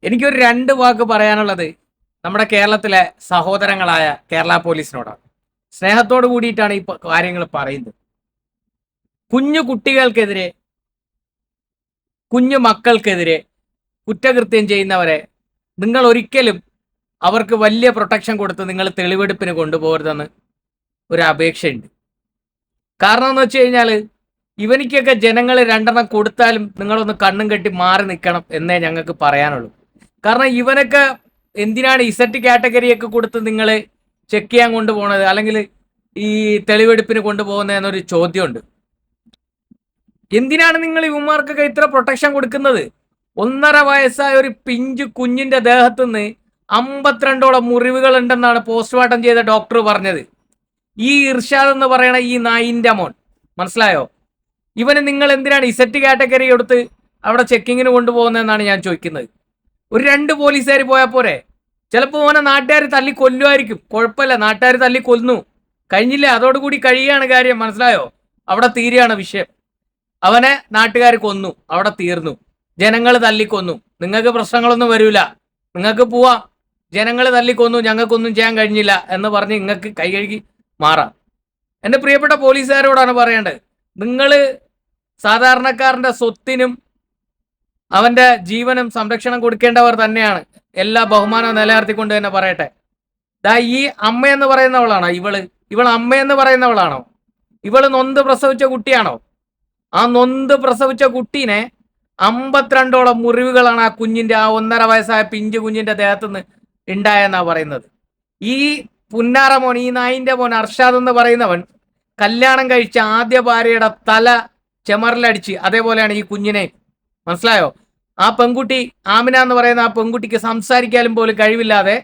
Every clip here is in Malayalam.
എനിക്കൊരു 2 വാക്ക് പറയാനുള്ളത് നമ്മുടെ കേരളത്തിലെ സഹോദരങ്ങളായ കേരള പോലീസിനോടാണ്. സ്നേഹത്തോട് കൂടിയിട്ടാണ് ഈ കാര്യങ്ങൾ പറയുന്നത്. കുഞ്ഞു കുട്ടികൾക്കെതിരെ, കുഞ്ഞു മക്കൾക്കെതിരെ കുറ്റകൃത്യം ചെയ്യുന്നവരെ നിങ്ങൾ ഒരിക്കലും അവർക്ക് വലിയ പ്രൊട്ടക്ഷൻ കൊടുത്ത് നിങ്ങൾ തെളിവെടുപ്പിന് കൊണ്ടുപോകരുതെന്ന് ഒരു അപേക്ഷയുണ്ട്. കാരണം എന്ന് വെച്ച് കഴിഞ്ഞാൽ ഇവനിക്കൊക്കെ ജനങ്ങൾ 2 കൊടുത്താലും നിങ്ങളൊന്ന് കണ്ണും കെട്ടി മാറി നിൽക്കണം എന്നേ ഞങ്ങൾക്ക് പറയാനുള്ളൂ. കാരണം ഇവനൊക്കെ എന്തിനാണ് ഇസറ്റ് കാറ്റഗറിയൊക്കെ കൊടുത്ത് നിങ്ങൾ ചെക്ക് ചെയ്യാൻ കൊണ്ടുപോകുന്നത്, അല്ലെങ്കിൽ ഈ തെളിവെടുപ്പിന് കൊണ്ടുപോകുന്നത് എന്നൊരു ചോദ്യമുണ്ട്. എന്തിനാണ് നിങ്ങൾ ഇവന്മാർക്കൊക്കെ ഇത്ര പ്രൊട്ടക്ഷൻ കൊടുക്കുന്നത്? 1.5 വയസ്സായ ഒരു പിഞ്ചു കുഞ്ഞിന്റെ ദേഹത്തുനിന്ന് 52ഓളം മുറിവുകൾ ഉണ്ടെന്നാണ് പോസ്റ്റ്മോർട്ടം ചെയ്ത ഡോക്ടർ പറഞ്ഞത്. ഈ ഇർഷാദ് എന്ന് പറയണ ഈ നായിന്റെ മോൻ, മനസ്സിലായോ? ഇവന് നിങ്ങൾ എന്തിനാണ് ഇസറ്റ് കാറ്റഗറി കൊടുത്ത് അവിടെ ചെക്കിങ്ങിന് കൊണ്ടുപോകുന്നതെന്നാണ് ഞാൻ ചോദിക്കുന്നത്. ഒരു 2 പോലീസുകാർ പോയാൽ പോരെ? ചിലപ്പോൾ ഓനെ നാട്ടുകാർ തല്ലി കൊല്ലുമായിരിക്കും, കുഴപ്പമില്ല, നാട്ടുകാർ തല്ലി കൊന്നു കഴിഞ്ഞില്ല, അതോടുകൂടി കഴിയുകയാണ് കാര്യം, മനസ്സിലായോ? അവിടെ തീരുകയാണ് വിഷയം. അവനെ നാട്ടുകാർ കൊന്നു, അവിടെ തീർന്നു. ജനങ്ങൾ തല്ലിക്കൊന്നു, നിങ്ങൾക്ക് പ്രശ്നങ്ങളൊന്നും വരൂല, നിങ്ങൾക്ക് പോവാം. ജനങ്ങൾ തല്ലിക്കൊന്നു, ഞങ്ങൾക്കൊന്നും ചെയ്യാൻ കഴിഞ്ഞില്ല എന്ന് പറഞ്ഞ് നിങ്ങൾക്ക് കൈ കഴുകി മാറാം. എൻ്റെ പ്രിയപ്പെട്ട പോലീസുകാരോടാണ് പറയേണ്ടത്, നിങ്ങൾ സാധാരണക്കാരൻ്റെ സ്വത്തിനും അവന്റെ ജീവനും സംരക്ഷണം കൊടുക്കേണ്ടവർ തന്നെയാണ്. എല്ലാ ബഹുമാനവും നിലനിർത്തിക്കൊണ്ട് തന്നെ പറയട്ടെ. ഈ അമ്മയെന്ന് പറയുന്നവളാണോ ഇവൾ അമ്മയെന്ന് പറയുന്നവളാണോ? ഇവള് നൊന്ത് പ്രസവിച്ച കുട്ടിയാണോ? ആ നൊന്ത് പ്രസവിച്ച കുട്ടീനെ 52ഓളം മുറിവുകളാണ് ആ കുഞ്ഞിന്റെ, ആ 1.5 വയസ്സായ പിഞ്ചു കുഞ്ഞിന്റെ ദേഹത്തുനിന്ന് ഉണ്ടായെന്നാ പറയുന്നത്. ഈ പുന്നാറ മോൻ, ഈ നായിന്റെ മോൻ അർഷാദ് എന്ന് പറയുന്നവൻ കല്യാണം കഴിച്ച ആദ്യ ഭാര്യയുടെ തല ചെമറിലടിച്ച് അതേപോലെയാണ് ഈ കുഞ്ഞിനെ, മനസ്സിലായോ? ആ പെൺകുട്ടി ആമിന എന്ന് പറയുന്ന ആ പെൺകുട്ടിക്ക് സംസാരിക്കാനും പോലും കഴിവില്ലാതെ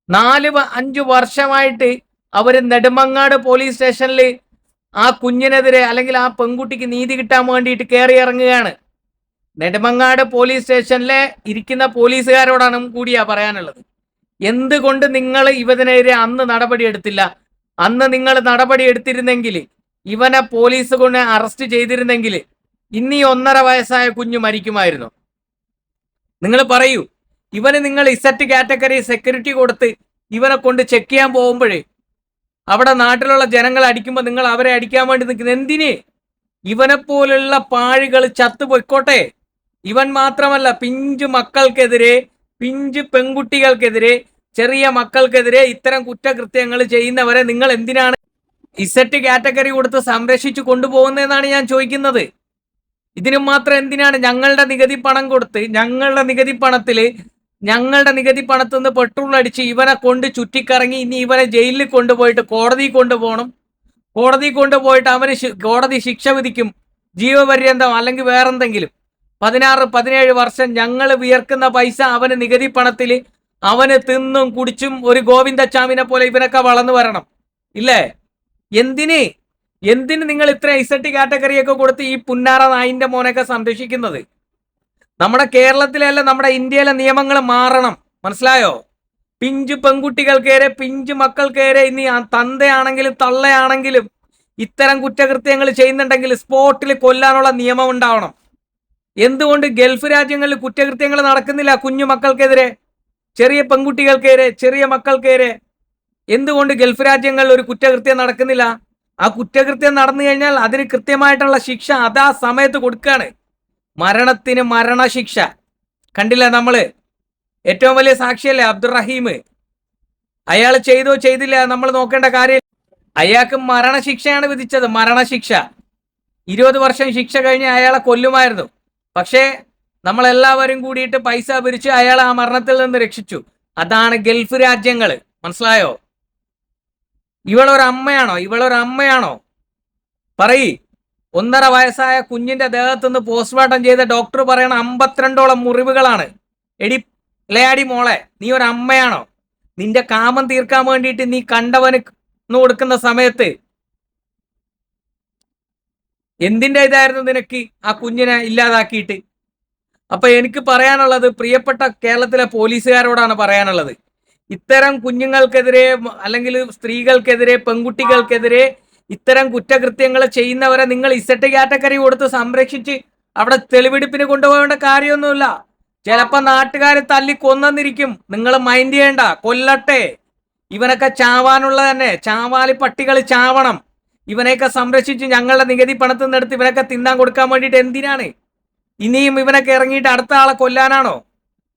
4-5 വർഷമായിട്ട് അവര് നെടുമങ്ങാട് പോലീസ് സ്റ്റേഷനിൽ ആ കുഞ്ഞിനെതിരെ, അല്ലെങ്കിൽ ആ പെൺകുട്ടിക്ക് നീതി കിട്ടാൻ വേണ്ടിയിട്ട് കയറി ഇറങ്ങുകയാണ്. നെടുമങ്ങാട് പോലീസ് സ്റ്റേഷനിലെ ഇരിക്കുന്ന പോലീസുകാരോടാണ് കൂടിയാ പറയാനുള്ളത്. എന്തുകൊണ്ട് നിങ്ങൾ ഇവനെതിരെ അന്ന് നടപടി എടുത്തില്ല? അന്ന് നിങ്ങൾ നടപടി എടുത്തിരുന്നെങ്കിൽ, ഇവനെ പോലീസ് കൊണ്ട് അറസ്റ്റ് ചെയ്തിരുന്നെങ്കിൽ ഇന്ന് ഈ 1.5 വയസ്സായ കുഞ്ഞു മരിക്കുമായിരുന്നു. നിങ്ങൾ പറയൂ, ഇവന് നിങ്ങൾ ഇസറ്റ് കാറ്റഗറി സെക്യൂരിറ്റി കൊടുത്ത് ഇവനെ കൊണ്ട് ചെക്ക് ചെയ്യാൻ പോകുമ്പോഴേ അവിടെ നാട്ടിലുള്ള ജനങ്ങൾ അടിക്കുമ്പോൾ നിങ്ങൾ അവരെ അടിക്കാൻ വേണ്ടി നിൽക്കുന്നത് എന്തിന്? ഇവനെപ്പോലുള്ള പാഴികൾ ചത്തുപോയിക്കോട്ടെ. ഇവൻ മാത്രമല്ല, പിഞ്ചു മക്കൾക്കെതിരെ, പിഞ്ചു പെൺകുട്ടികൾക്കെതിരെ, ചെറിയ മക്കൾക്കെതിരെ ഇത്തരം കുറ്റകൃത്യങ്ങൾ ചെയ്യുന്നവരെ നിങ്ങൾ എന്തിനാണ് ഇസറ്റ് കാറ്റഗറി കൊടുത്ത് സംരക്ഷിച്ചു കൊണ്ടുപോകുന്നതെന്നാണ് ഞാൻ ചോദിക്കുന്നത്. ഇതിനും മാത്രം എന്തിനാണ് ഞങ്ങളുടെ നികുതി പണം കൊടുത്ത്, ഞങ്ങളുടെ നികുതി പണത്തിൽ നിന്ന് പെട്രോൾ അടിച്ച് ഇവനെ കൊണ്ട് ചുറ്റിക്കറങ്ങി ഇനി ഇവനെ ജയിലിൽ കൊണ്ടുപോയിട്ട് കോടതി കൊണ്ടുപോകണം. കോടതി കൊണ്ടുപോയിട്ട് അവന് കോടതി ശിക്ഷ വിധിക്കും, ജീവപര്യന്തം അല്ലെങ്കിൽ വേറെന്തെങ്കിലും. 16-17 വർഷം ഞങ്ങൾ വിയർക്കുന്ന പൈസ അവന് നികുതി പണത്തിൽ അവന് തിന്നും കുടിച്ചും ഒരു ഗോവിന്ദച്ചാമിനെ പോലെ ഇവനൊക്കെ വളർന്നു വരണം, ഇല്ലേ? എന്തിന് നിങ്ങൾ ഇത്ര ഇസറ്റ് കാറ്റഗറിയൊക്കെ കൊടുത്ത് ഈ പുന്നാറ നായിന്റെ മോനൊക്കെ സംരക്ഷിക്കുന്നത്? നമ്മുടെ കേരളത്തിലല്ല, നമ്മുടെ ഇന്ത്യയിലെ നിയമങ്ങൾ മാറണം, മനസ്സിലായോ? പിഞ്ചു പെൺകുട്ടികൾക്കേറെ, പിഞ്ചു മക്കൾക്കേറെ, ഇനി തന്തയാണെങ്കിലും തള്ളയാണെങ്കിലും ഇത്തരം കുറ്റകൃത്യങ്ങൾ ചെയ്യുന്നുണ്ടെങ്കിൽ സ്പോട്ടിൽ കൊല്ലാനുള്ള നിയമം ഉണ്ടാവണം. എന്തുകൊണ്ട് ഗൾഫ് രാജ്യങ്ങളിൽ കുറ്റകൃത്യങ്ങൾ നടക്കുന്നില്ല? കുഞ്ഞു മക്കൾക്കെതിരെ, ചെറിയ പെൺകുട്ടികൾക്കേറെ, ചെറിയ മക്കൾക്കേറെ എന്തുകൊണ്ട് ഗൾഫ് രാജ്യങ്ങളിൽ ഒരു കുറ്റകൃത്യം നടക്കുന്നില്ല? ആ കുറ്റകൃത്യം നടന്നു കഴിഞ്ഞാൽ അതിന് കൃത്യമായിട്ടുള്ള ശിക്ഷ അതാ സമയത്ത് കൊടുക്കുകയാണ്. മരണത്തിന് മരണശിക്ഷ കണ്ടില്ല നമ്മള്? ഏറ്റവും വലിയ സാക്ഷിയല്ലേ അബ്ദുറഹീം. അയാൾ ചെയ്തോ ചെയ്തില്ല നമ്മൾ നോക്കേണ്ട കാര്യം. അയാൾക്ക് മരണശിക്ഷയാണ് വിധിച്ചത്, മരണശിക്ഷ. 20 വർഷം ശിക്ഷ കഴിഞ്ഞ് അയാളെ കൊല്ലുമായിരുന്നു. പക്ഷേ നമ്മളെല്ലാവരും കൂടിയിട്ട് പൈസ പിരിച്ച് അയാളെ ആ മരണത്തിൽ നിന്ന് രക്ഷിച്ചു. അതാണ് ഗൾഫ് രാജ്യങ്ങൾ, മനസ്സിലായോ? ഇവളൊരമ്മയാണോ? പറയ്. 1.5 വയസ്സായ കുഞ്ഞിന്റെ ദേഹത്തുനിന്ന് പോസ്റ്റ്മോർട്ടം ചെയ്ത ഡോക്ടർ പറയണ 52ഓളം മുറിവുകളാണ്. എടി ലേടി മോളെ, നീ ഒരു അമ്മയാണോ? നിന്റെ കാമം തീർക്കാൻ വേണ്ടിയിട്ട് നീ കണ്ടവന് കൊടുക്കുന്ന സമയത്ത് എന്തിന്റെ ഇതായിരുന്നു നിനക്ക് ആ കുഞ്ഞിനെ ഇല്ലാതാക്കിയിട്ട്? അപ്പൊ എനിക്ക് പറയാനുള്ളത്, പ്രിയപ്പെട്ട കേരളത്തിലെ പോലീസുകാരോടാണ് പറയാനുള്ളത്, ഇത്തരം കുഞ്ഞുങ്ങൾക്കെതിരെ അല്ലെങ്കിൽ സ്ത്രീകൾക്കെതിരെ, പെൺകുട്ടികൾക്കെതിരെ ഇത്തരം കുറ്റകൃത്യങ്ങൾ ചെയ്യുന്നവരെ നിങ്ങൾ ഇസറ്റ് കാറ്റഗറി കൊടുത്ത് സംരക്ഷിച്ച് അവിടെ തെളിവെടുപ്പിന് കൊണ്ടുപോകേണ്ട കാര്യമൊന്നുമില്ല. ചിലപ്പോ നാട്ടുകാർ തല്ലി കൊന്നിരിക്കും. നിങ്ങൾ മൈൻഡ് ചെയ്യണ്ട, കൊല്ലട്ടെ. ഇവനൊക്കെ ചാവാനുള്ള തന്നെ, ചാവാലി പട്ടികൾ ചാവണം. ഇവനെയൊക്കെ സംരക്ഷിച്ച് ഞങ്ങളുടെ നികുതി പണത്തിൽ നിന്നെടുത്ത് ഇവനൊക്കെ തിന്നാൻ കൊടുക്കാൻ വേണ്ടിയിട്ട് എന്തിനാണ്? ഇനിയും ഇവനൊക്കെ ഇറങ്ങിയിട്ട് അടുത്ത ആളെ കൊല്ലാനാണോ?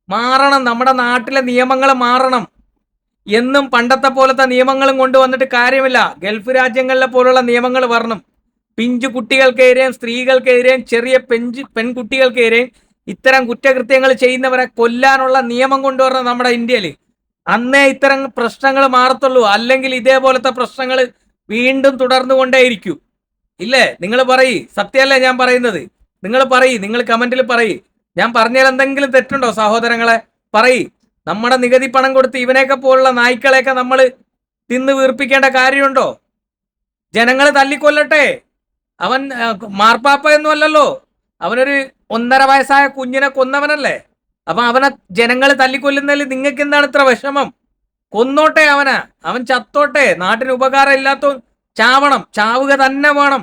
മാറണം, നമ്മുടെ നാട്ടിലെ നിയമങ്ങൾ മാറണം. എന്നും പണ്ടത്തെ പോലത്തെ നിയമങ്ങളും കൊണ്ടുവന്നിട്ട് കാര്യമില്ല. ഗൾഫ് രാജ്യങ്ങളിലെ പോലുള്ള നിയമങ്ങൾ വരണം. പിഞ്ചു കുട്ടികൾക്കെതിരെയും സ്ത്രീകൾക്കെതിരെയും ചെറിയ പെൺകുട്ടികൾക്കെതിരെയും ഇത്തരം കുറ്റകൃത്യങ്ങൾ ചെയ്യുന്നവരെ കൊല്ലാനുള്ള നിയമം കൊണ്ടുവരണം നമ്മുടെ ഇന്ത്യയിൽ. അന്നേ ഇത്തരം പ്രശ്നങ്ങൾ മാറത്തുള്ളൂ. അല്ലെങ്കിൽ ഇതേപോലത്തെ പ്രശ്നങ്ങൾ വീണ്ടും തുടർന്നു കൊണ്ടേയിരിക്കും. ഇല്ലേ? നിങ്ങൾ പറയ്, സത്യമല്ലേ ഞാൻ പറയുന്നത്? നിങ്ങൾ പറയ്, നിങ്ങൾ കമന്റിൽ പറയ്. ഞാൻ പറഞ്ഞാൽ എന്തെങ്കിലും തെറ്റുണ്ടോ സഹോദരങ്ങളെ? പറയ്. നമ്മുടെ നികുതി പണം കൊടുത്ത് ഇവനെയൊക്കെ പോലുള്ള നായ്ക്കളെയൊക്കെ നമ്മൾ തിന്ന് വീർപ്പിക്കേണ്ട കാര്യമുണ്ടോ? ജനങ്ങൾ തല്ലിക്കൊല്ലട്ടെ. അവൻ മാർപ്പാപ്പയൊന്നും അല്ലല്ലോ, അവനൊരു 1.5 വയസ്സായ കുഞ്ഞിനെ കൊന്നവനല്ലേ. അപ്പൊ അവനെ ജനങ്ങൾ തല്ലിക്കൊല്ലുന്നതിൽ നിങ്ങൾക്ക് എന്താണ് ഇത്ര വിഷമം? കൊന്നോട്ടെ അവനെ, അവൻ ചത്തോട്ടെ. നാട്ടിന് ഉപകാരം ഇല്ലാത്ത ചാവണം, ചാവുക തന്നെ വേണം.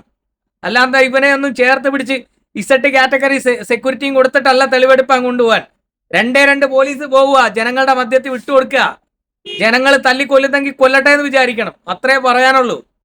അല്ലാതെ ഇവനെ ഒന്നും ചേർത്ത് പിടിച്ച് ഇസെറ്റ് കാറ്റഗറി സെക്യൂരിറ്റിയും കൊടുത്തിട്ടല്ല തെളിവെടുപ്പാൻ കൊണ്ടുപോകാൻ. 2 പോലീസ് പോവുക, ജനങ്ങളുടെ മധ്യത്തിൽ വിട്ടുകൊടുക്കുക. ജനങ്ങൾ തല്ലിക്കൊല്ലുന്നെങ്കിൽ കൊല്ലട്ടെ എന്ന് വിചാരിക്കണം. അത്രേ പറയാനുള്ളൂ.